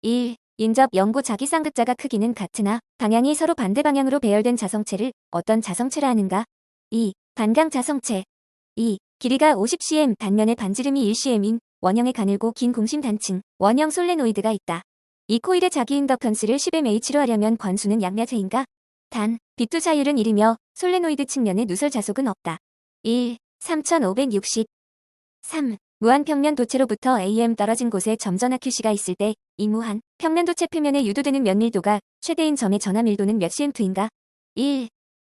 1. 인접 연고 자기쌍극자가 크기는 같으나 방향이 서로 반대 방향으로 배열된 자성체를 어떤 자성체라 하는가? 2. 반강 자성체. 2. 길이가 50cm, 단면의 반지름이 1cm인 원형의 가늘고 긴 공심 단층, 원형 솔레노이드가 있다. 이 코일의 자기 인덕턴스를 10mH로 하려면 관수는 약 몇 회인가? 단, 비투 자율은 1이며 솔레노이드 측면에 누설 자속은 없다. 1. 3560. 3. 무한 평면 도체로부터 AM 떨어진 곳에 점전화 QC가 있을 때 이 무한 평면 도체 표면에 유도되는 면밀도가 최대인 점의 전압 밀도는 몇 cm2인가? 1.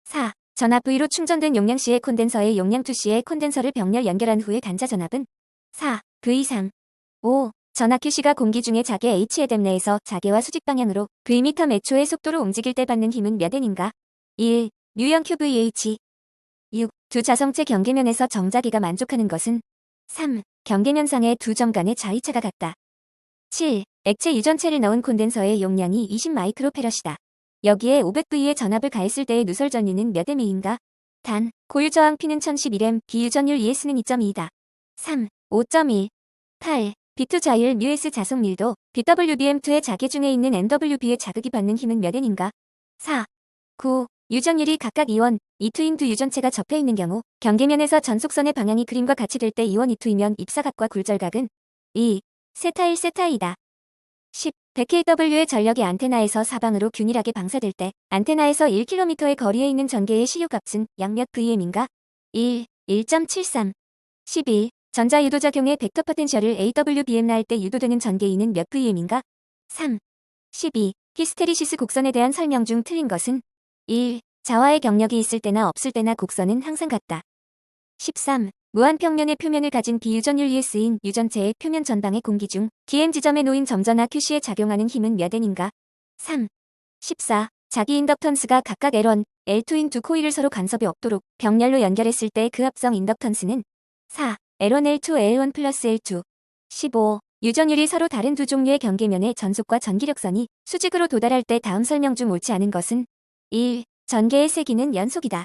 4. 전압 V로 충전된 용량 C의 콘덴서에 용량 2C의 콘덴서를 병렬 연결한 후에 단자 전압은 4. V 이상. 5. 전압 QC가 공기 중에 자개 H의 댐 내에서 자개와 수직 방향으로 Vm 매 초의 속도로 움직일 때 받는 힘은 몇 N인가? 1. U형 QVH. 6. 두 자성체 경계면에서 정자기가 만족하는 것은 3. 경계면상의 두 점 간의 자위차가 같다. 7. 액체 유전체를 넣은 콘덴서의 용량이 20마이크로페럿이다. 여기에 500V의 전압을 가했을 때의 누설 전류는 몇 M인가? 단, 고유 저항 P는 1011M, 비유전율 ES는 2.2다. 3. 5.1. 8. B2 자율 μS 자속 밀도, BWBM2의 자개 중에 있는 NWB의 자극이 받는 힘은 몇 N인가? 4. 9. 유전율이 각각 2원, 2투인 두 유전체가 접해 있는 경우 경계면에서 전속선의 방향이 그림과 같이 될 때 2원 2투이면 입사각과 굴절각은 2. 세타 1 세타 2다. 10. 100kW의 전력이 안테나에서 사방으로 균일하게 방사될 때 안테나에서 1km의 거리에 있는 전개의 시효값은 약 몇 Vm인가? 1. 1.73. 12. 전자유도작용의 벡터 포텐셜을 AWBM 낳을 때 유도되는 전개인은 몇 Vm인가? 3. 12. 히스테리시스 곡선에 대한 설명 중 틀린 것은 1. 자화의 경력이 있을 때나 없을 때나 곡선은 항상 같다. 13. 무한평면의 표면을 가진 비유전율 ES인 유전체의 표면 전방의 공기 중 DM 지점에 놓인 점전화 QC에 작용하는 힘은 몇 N인가? 3. 14. 자기 인덕턴스가 각각 L1, L2인 두 코일을 서로 간섭이 없도록 병렬로 연결했을 때 그 합성 인덕턴스는 4. L1, L2, L1 플러스 L2. 15. 유전율이 서로 다른 두 종류의 경계면의 전속과 전기력선이 수직으로 도달할 때 다음 설명 중 옳지 않은 것은 1. 전개의 세기는 연속이다.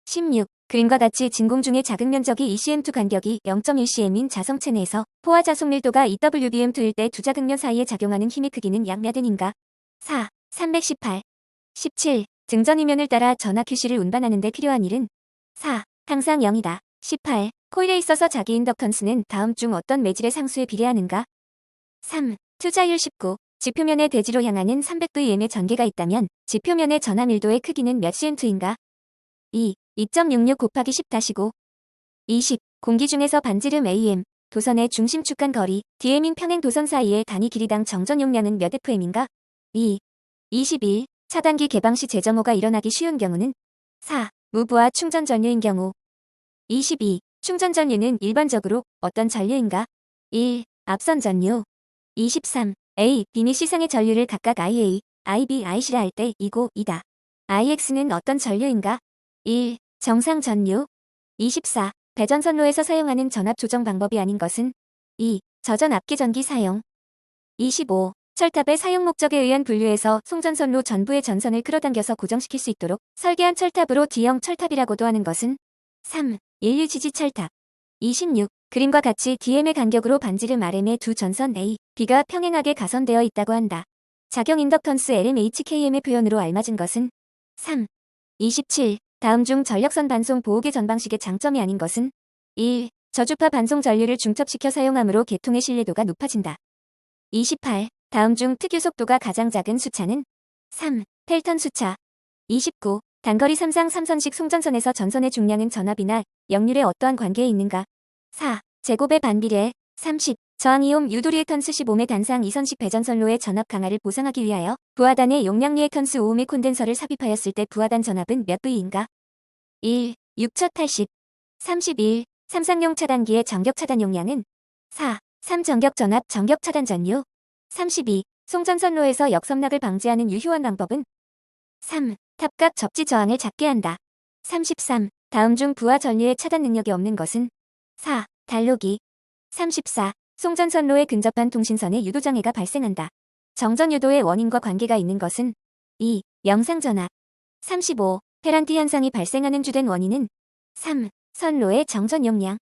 16. 그림과 같이 진공 중의 자극 면적이 2cm2 간격이 0.1cm인 자성체 내에서 포화 자속 밀도가 EWBM2일 때 두 자극면 사이에 작용하는 힘의 크기는 약 몇 N인가? 4. 318. 17. 증전 이면을 따라 전하 QC를 운반하는 데 필요한 일은 4. 항상 0이다. 18. 코일에 있어서 자기 인덕턴스는 다음 중 어떤 매질의 상수에 비례하는가? 3. 투자율 19. 지표면의 대지로 향하는 300Vm의 전개가 있다면 지표면의 전하 밀도의 크기는 몇 cm2인가? 2. 2.66 곱하기 10-5. 20. 공기 중에서 반지름 AM, 도선의 중심 축간 거리, DM인 평행 도선 사이의 단위 길이당 정전 용량은 몇 FM인가? 2. 21. 차단기 개방 시 재점호가 일어나기 쉬운 경우는 4. 무부하 충전 전류인 경우. 22. 충전 전류는 일반적으로 어떤 전류인가? 1. 앞선 전류. 23. A, B 및 C상의 전류를 각각 IA, IB, IC라 할 때 이고 이다. IX는 어떤 전류인가? 1. 정상 전류. 24. 배전선로에서 사용하는 전압 조정 방법이 아닌 것은 2. 저전 압기 전기 사용. 25. 철탑의 사용 목적에 의한 분류에서 송전선로 전부의 전선을 끌어당겨서 고정시킬 수 있도록 설계한 철탑으로 D형 철탑이라고도 하는 것은 3. 인류 지지 철탑. 26. 그림과 같이 DM의 간격으로 반지름 RM의 두 전선 A, B가 평행하게 가선되어 있다고 한다. 작용 인덕턴스 LMHKM의 표현으로 알맞은 것은 3. 27. 다음 중 전력선 반송 보호계 전방식의 장점이 아닌 것은 1. 저주파 반송 전류를 중첩시켜 사용하므로 계통의 신뢰도가 높아진다. 28. 다음 중 특유 속도가 가장 작은 수차는 3. 펠턴 수차. 29. 단거리 3상 3선식 송전선에서 전선의 중량은 전압이나 역률에 어떠한 관계에 있는가? 4. 제곱의 반비례. 30. 저항이옴 유도리액턴스 15의 단상 2선식 배전선로의 전압 강화를 보상하기 위하여 부하단에 용량 리액턴스 5옴의 콘덴서를 삽입하였을 때 부하단 전압은 몇 V인가? 1. 6080. 31. 삼상용 차단기의 전격 차단 용량은 4. 3. 전격 전압 전격 차단 전류. 32. 송전선로에서 역섬락을 방지하는 유효한 방법은 3. 탑각 접지 저항을 작게 한다. 33. 다음 중 부하 전류의 차단 능력이 없는 것은 4. 달로기. 34. 송전선로에 근접한 통신선에 유도장애가 발생한다. 정전 유도의 원인과 관계가 있는 것은 2. 영상전압. 35. 페란티 현상이 발생하는 주된 원인은 3. 선로의 정전 용량.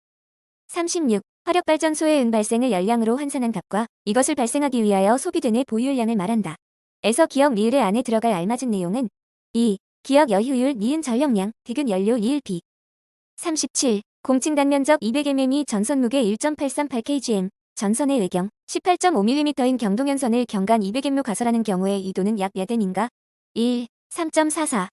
36. 화력발전소의 발생을 열량으로 환산한 값과 이것을 발생하기 위하여 소비되는 보유율량을 말한다. 에서 기억 리을의 안에 들어갈 알맞은 내용은 2. 기억 여효율 니은 전력량 디귿 연료 리을 비 37. 공칭 단면적 200mm이 전선 무게 1.838kgm 전선의 외경 18.5mm인 경동연선을 경간 200m로 가설하는 경우에 이도는 약 몇 m인가? 1. 3.44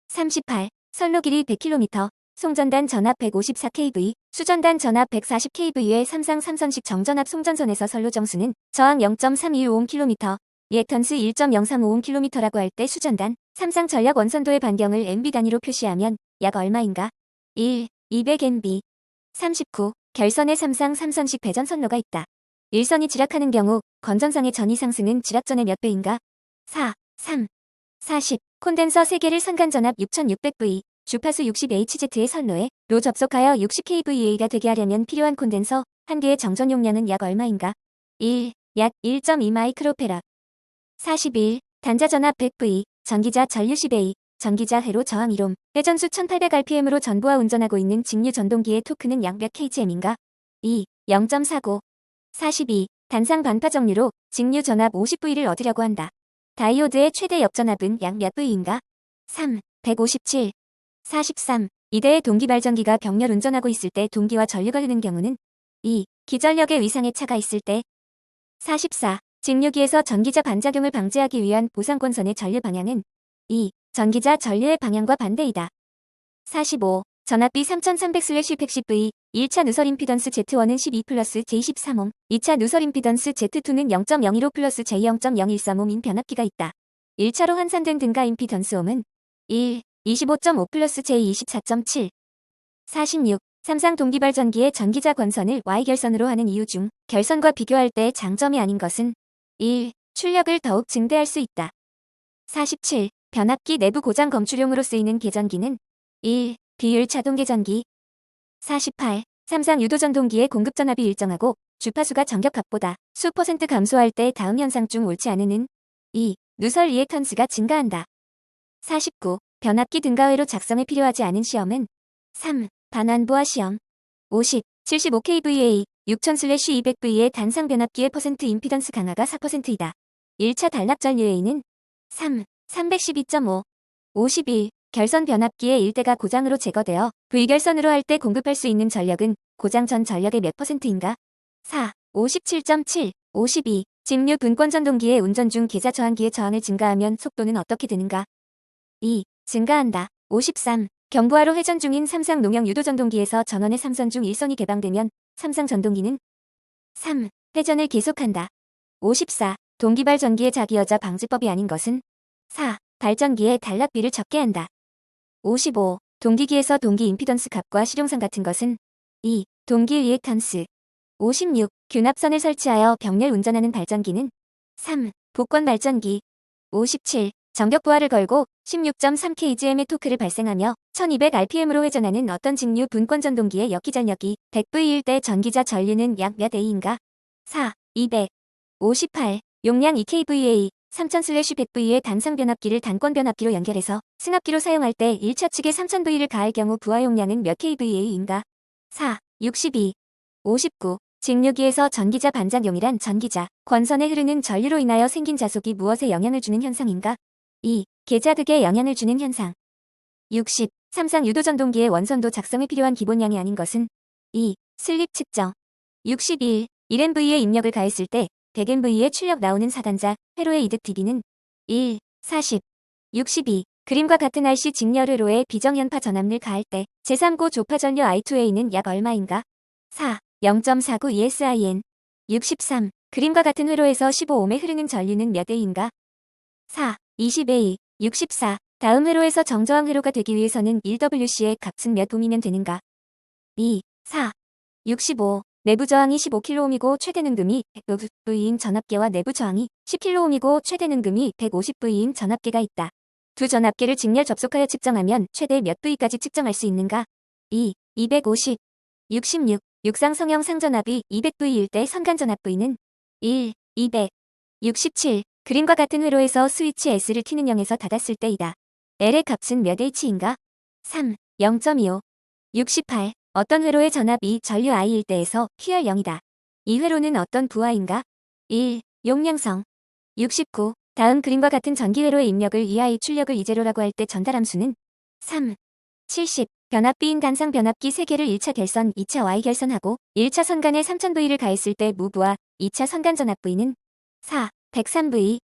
38. 선로 길이 100km 송전단 전압 154kV, 수전단 전압 140kV의 삼상 3선식 정전압 송전선에서 선로 정수는 저항 0.3150km, 리액턴스 1.0350km라고 할 때 수전단, 삼상 전력 원선도의 반경을 MB 단위로 표시하면 약 얼마인가? 1. 200MB. 39. 결선에 삼상 3선식 배전 선로가 있다. 일선이 지락하는 경우 건전상의 전위 상승은 지락전의 몇 배인가? 4. 3. 40. 콘덴서 3개를 선간전압 6600V, 주파수 60Hz의 선로에 로 접속하여 60kVA가 되게 하려면 필요한 콘덴서 1개의 정전 용량은 약 얼마인가? 1. 약 1.2 마이크로페락. 41. 단자 전압 100V, 전기자 전류 10A, 전기자 회로 저항 1옴, 회전수 1800rpm으로 전부와 운전하고 있는 직류 전동기의 토크는 약 몇 kgm인가? 2. 0.49. 42. 단상 반파 정류로 직류 전압 50V를 얻으려고 한다. 다이오드의 최대 역전압은 약 몇 V인가? 3. 157. 43. 2대의 동기 발전기가 병렬 운전하고 있을 때 동기와 전류가 흐르는 경우는 2. 기전력의 위상의 차가 있을 때 44. 직류기에서 전기자 반작용을 방지하기 위한 보상권선의 전류 방향은 2. 전기자 전류의 방향과 반대이다. 45. 전압비 3300/110V 1차 누설 임피던스 Z1은 12 플러스 J13옴, 2차 누설 임피던스 Z2는 0.015 플러스 J0.0135옴인 변압기가 있다. 1차로 환산된 등가 임피던스 옴은 1. 25.5 플러스 J24.7. 46. 삼상 동기발전기의 전기자 권선을 Y결선으로 하는 이유 중 결선과 비교할 때 장점이 아닌 것은 1. 출력을 더욱 증대할 수 있다. 47. 변압기 내부 고장 검출용으로 쓰이는 계전기는 1. 비율 자동 계전기. 48. 삼상 유도전동기의 공급전압이 일정하고 주파수가 전격값보다 수 퍼센트 감소할 때 다음 현상 중 옳지 않은은 2. 누설 리액턴스가 증가한다. 49. 변압기 등가회로 작성에 필요하지 않은 시험은 3. 반환부하 시험. 50. 75kVA 6000/200V의 단상 변압기의 퍼센트 임피던스 강화가 4%이다. 1차 단락 전류A는 3. 312.5. 51. 결선 변압기의 일대가 고장으로 제거되어 V결선으로 할 때 공급할 수 있는 전력은 고장 전 전력의 몇 퍼센트인가? 4. 57.7. 52. 직류 분권전동기의 운전 중 계좌 저항기의 저항을 증가하면 속도는 어떻게 되는가? 2. 증가한다. 53. 경부하로 회전 중인 삼상 농형 유도전동기에서 전원의 3선 중 1선이 개방되면 삼상 전동기는 3. 회전을 계속한다. 54. 동기발 전기의 자기여자 방지법이 아닌 것은 4. 발전기의 단락비를 적게 한다. 55. 동기기에서 동기 임피던스 값과 실용상 같은 것은 2. 동기 리액턴스. 56. 균합선을 설치하여 병렬 운전하는 발전기는 3. 복권 발전기. 57. 전격 부하를 걸고 16.3kgm의 토크를 발생하며 1200rpm으로 회전하는 어떤 직류 분권 전동기의 역기전력이 100V일 때 전기자 전류는 약 몇 A인가? 4. 200. 58. 용량 2kVA 3000/100V의 단상 변압기를 단권 변압기로 연결해서 승합기로 사용할 때 1차 측에 3000V를 가할 경우 부하 용량은 몇 kVA인가? 4. 62. 59. 직류기에서 전기자 반작용이란 전기자, 권선에 흐르는 전류로 인하여 생긴 자속이 무엇에 영향을 주는 현상인가? 2. 계자극에 영향을 주는 현상. 60. 삼상 유도전동기의 원선도 작성에 필요한 기본량이 아닌 것은 2. 슬립 측정. 61. 1MV에 입력을 가했을 때 100MV의 출력 나오는 사단자, 회로의 이득 dB는 1. 40. 62. 그림과 같은 RC 직렬회로에 비정연파 전압를 가할 때 제3고 조파 전류 I2A는 약 얼마인가? 4. 0.49 ESIN. 63. 그림과 같은 회로에서 15ohm에 흐르는 전류는 몇 A인가? 4. 20A. 64. 다음 회로에서 정저항 회로가 되기 위해서는 1Wc의 값은 몇 ohm이면 되는가? 2. 4. 65. 내부 저항이 15kΩ이고 최대 능금이 150V인 전압계와 내부 저항이 10kΩ이고 최대 능금이 150V인 전압계가 있다. 두 전압계를 직렬 접속하여 측정하면 최대 몇 V까지 측정할 수 있는가? 2. 250. 66. 육상 성형 상전압이 200V일 때 선간전압 V는 1. 200. 67. 그림과 같은 회로에서 스위치 S를 키는 0에서 닫았을 때이다. L의 값은 몇 H인가? 3. 0.25. 68. 어떤 회로의 전압 2 전류 I일 때에서 QR0이다. 이 회로는 어떤 부하인가? 1. 용량성 69. 다음 그림과 같은 전기회로의 입력을 EI 출력을 이제로라고 할 때 전달 함수는 3. 70. 변압비인 간상 변압기 3개를 1차 결선, 2차 Y 결선하고 1차 선간에 3000V를 가했을 때 무부하 2차 선간 전압 V는 4. 103V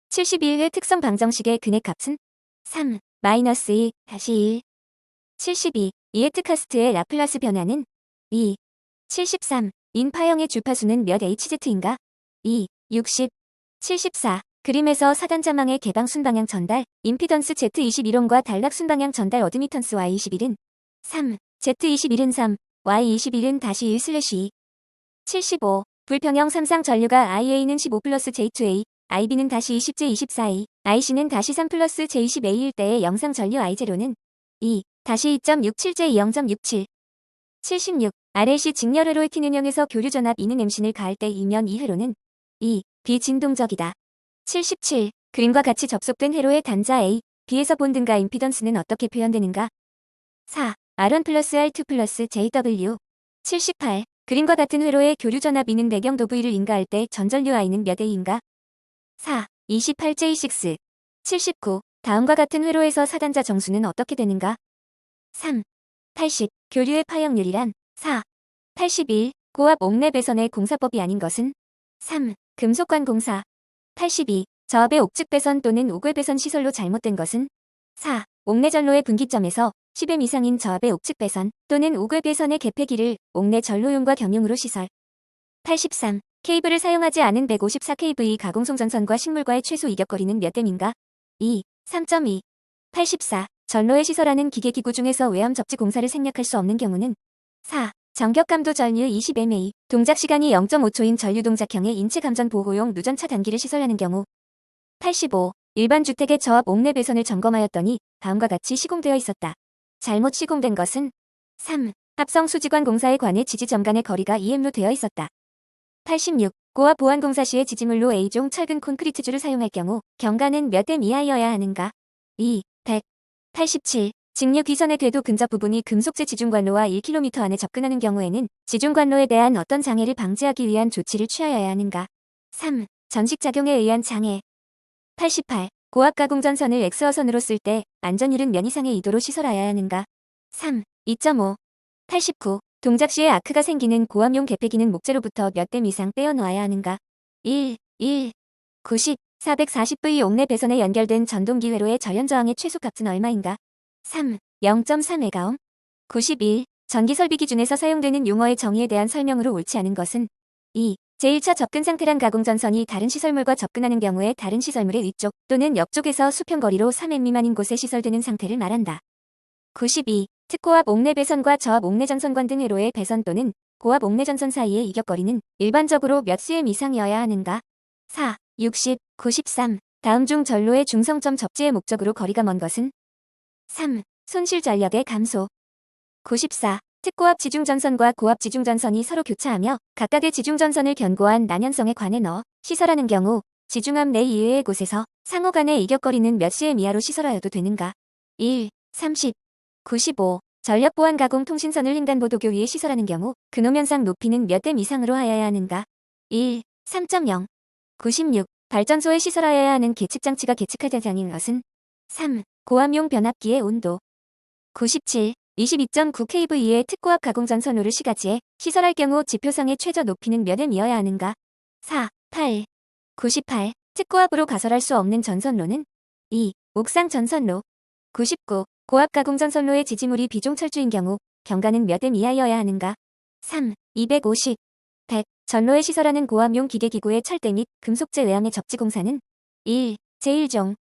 71의 특성 방정식의 근의 값은 3. 마이너스 2, 다시 1. 72. 이에트카스트의 라플라스 변화는 2. 73. 인파형의 주파수는 몇 Hz인가? 2. 60. 74. 그림에서 사단자망의 개방 순방향 전달, 임피던스 Z21옴과 단락 순방향 전달 어드미턴스 Y21은 3. Z21은 3, Y21은 다시 1/2. 75. 불평형 삼상 전류가 IA는 15 플러스 J2A, IB는 다시 20J24A, IC는 다시 3 플러스 J20A일 때의 영상 전류 I0는 2. 다시 2.67J 0.67. 76. RLC 직렬회로의 T는형에서 교류전압 E는 M신을 가할 때 이면 이 회로는 2. 비진동적이다. 77. 그림과 같이 접속된 회로의 단자 A, B에서 본등가 임피던스는 어떻게 표현되는가? 4. R1 플러스 R2 플러스 JW. 78. 그림과 같은 회로의 교류전압 E는 배경도 V를 인가할 때 전전류 I는 몇 A인가? 4. 28J6. 79. 다음과 같은 회로에서 사단자 정수는 어떻게 되는가? 3. 80. 교류의 파형률이란 4. 81. 고압 옥내 배선의 공사법이 아닌 것은 3. 금속관 공사. 82. 저압의 옥측 배선 또는 옥외 배선 시설로 잘못된 것은 4. 옥내 전로의 분기점에서 10M 이상인 저압의 옥측 배선 또는 옥외 배선의 개폐기를 옥내 전로용과 겸용으로 시설. 83. 케이블을 사용하지 않은 154kV 가공송전선과 식물과의 최소 이격거리는 몇 M인가? 2. 3.2. 84. 전로에 시설하는 기계기구 중에서 외암 접지 공사를 생략할 수 없는 경우는 4. 정격감도 전류 20mA, 동작시간이 0.5초인 전류동작형의 인체감전 보호용 누전차 단기를 시설하는 경우. 85. 일반 주택의 저압 옥내 배선을 점검하였더니 다음과 같이 시공되어 있었다. 잘못 시공된 것은 3. 합성 수지관 공사에 관해 지지점간의 거리가 2M로 되어 있었다. 86. 고압 보완공사 시에 지지물로 A종 철근 콘크리트줄을 사용할 경우 경과는 몇 M 이하여야 하는가? 2. 100. 87. 직류 기선의 궤도 근접 부분이 금속재 지중관로와 1km 안에 접근하는 경우에는 지중관로에 대한 어떤 장애를 방지하기 위한 조치를 취하여야 하는가? 3. 전식작용에 의한 장애. 88. 고압 가공전선을 X어선으로 쓸 때 안전율은 몇 이상의 이도로 시설하여야 하는가? 3. 2.5. 89. 동작 시에 아크가 생기는 고압용 개폐기는 목재로부터 몇 댐 이상 떼어놓아야 하는가? 1. 1. 90. 440V 옥내 배선에 연결된 전동기 회로의 절연저항의 최소값은 얼마인가? 3. 0.3메가옴. 91. 전기설비 기준에서 사용되는 용어의 정의에 대한 설명으로 옳지 않은 것은 2. 제1차 접근 상태란 가공전선이 다른 시설물과 접근하는 경우에 다른 시설물의 위쪽 또는 옆쪽에서 수평거리로 3M 미만인 곳에 시설되는 상태를 말한다. 92. 특고압 옥내 배선과 저압 옥내 전선관 등 회로의 배선 또는 고압 옥내 전선 사이의 이격거리는 일반적으로 몇 cm 이상이어야 하는가? 4. 60. 93. 다음 중 전로의 중성점 접지의 목적으로 거리가 먼 것은 3. 손실 전력의 감소. 94. 특고압 지중전선과 고압 지중전선이 서로 교차하며 각각의 지중전선을 견고한 난연성에 관해 넣어 시설하는 경우 지중압 내 이외의 곳에서 상호 간의 이격거리는 몇 cm 이하로 시설하여도 되는가? 1. 30. 95. 전력보안 가공 통신선을 횡단보도교 위에 시설하는 경우 근호면상 높이는 몇 댐 이상으로 하여야 하는가? 1. 3.0. 96. 발전소에 시설하여야 하는 계측장치가 계측하지 않은 것은 3. 고압용 변압기의 온도. 97. 22.9kV의 특고압 가공전선호를 시가지에 시설할 경우 지표상의 최저 높이는 몇 M이어야 하는가? 4. 8. 98. 특고압으로 가설할 수 없는 전선로는 2. 옥상 전선로. 99. 고압 가공전선로의 지지물이 비종철주인 경우 경과는 몇 M 이하여야 하는가? 3. 250. 100. 전로에 시설하는 고압용 기계기구의 철대 및 금속재 외암의 접지 공사는 1. 제1종.